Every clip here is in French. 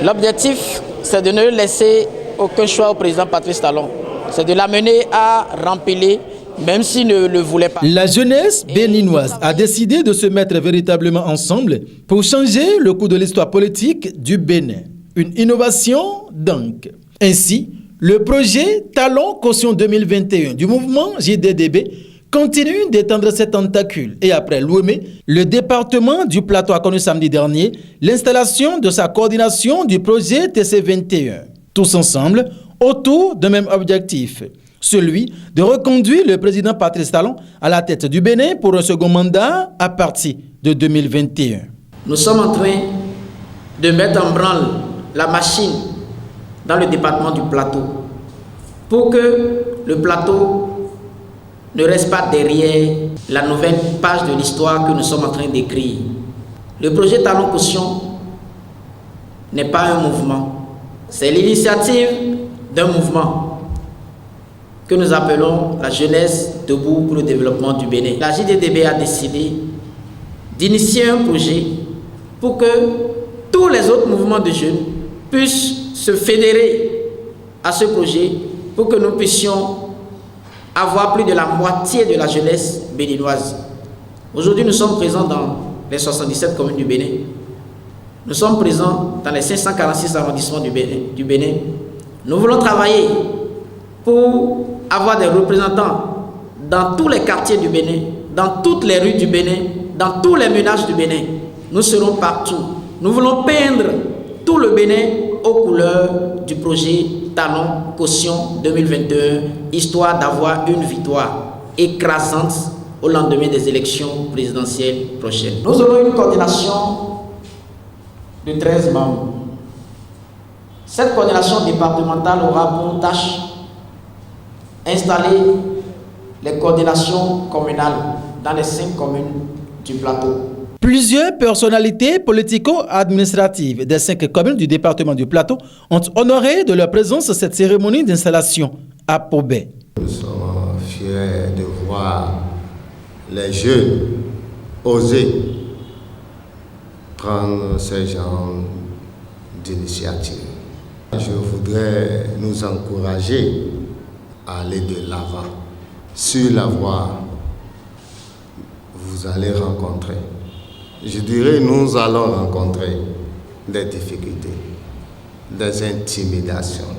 L'objectif, c'est de ne laisser aucun choix au président Patrice Talon. C'est de l'amener à remplir, même s'il ne le voulait pas. La jeunesse béninoise a décidé de se mettre véritablement ensemble pour changer le cours de l'histoire politique du Bénin. Une innovation donc. Ainsi, le projet Talon Caution 2021 du mouvement JDDB continue d'étendre ses tentacules. Et après Lomé, le département du Plateau a connu samedi dernier l'installation de sa coordination du projet TC21. Tous ensemble, autour d'un même objectif, celui de reconduire le président Patrice Talon à la tête du Bénin pour un second mandat à partir de 2021. Nous sommes en train de mettre en branle la machine dans le département du Plateau pour que le Plateau ne reste pas derrière la nouvelle page de l'histoire que nous sommes en train d'écrire. Le projet Talon Caution n'est pas un mouvement, c'est l'initiative d'un mouvement que nous appelons la jeunesse debout pour le développement du Bénin. La JDDB a décidé d'initier un projet pour que tous les autres mouvements de jeunes puissent se fédérer à ce projet pour que nous puissions avoir plus de la moitié de la jeunesse béninoise. Aujourd'hui, nous sommes présents dans les 77 communes du Bénin. Nous sommes présents dans les 546 arrondissements du Bénin. Nous voulons travailler pour avoir des représentants dans tous les quartiers du Bénin, dans toutes les rues du Bénin, dans tous les ménages du Bénin. Nous serons partout. Nous voulons peindre tout le Bénin aux couleurs du projet Talon Caution 2021, histoire d'avoir une victoire écrasante au lendemain des élections présidentielles prochaines. Nous aurons une coordination de 13 membres. Cette coordination départementale aura pour tâche installer les coordinations communales dans les 5 communes du plateau. Plusieurs personnalités politico-administratives des 5 communes du département du Plateau ont honoré de leur présence cette cérémonie d'installation à Pobé. Nous sommes fiers de voir les jeunes oser prendre ce genre d'initiative. Je voudrais nous encourager à aller de l'avant. Sur la voie, vous allez rencontrer. Je dirais, nous allons rencontrer des difficultés, des intimidations,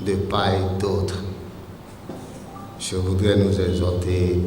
de part et d'autre. Je voudrais nous exhorter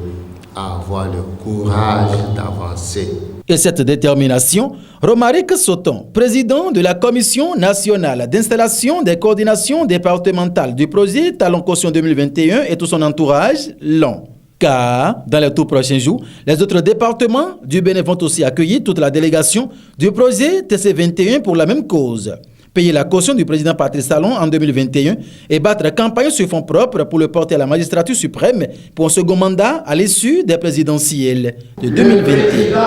à avoir le courage d'avancer. Et cette détermination, Romaric Soton, président de la Commission nationale d'installation des coordinations départementales du projet Talon Caution 2021 et tout son entourage l'ont. Car, dans les tout prochains jours, les autres départements du Bénin vont aussi accueillir toute la délégation du projet TC21 pour la même cause. Payer la caution du président Patrice Talon en 2021 et battre campagne sur fonds propres pour le porter à la magistrature suprême pour un second mandat à l'issue des présidentielles de 2021.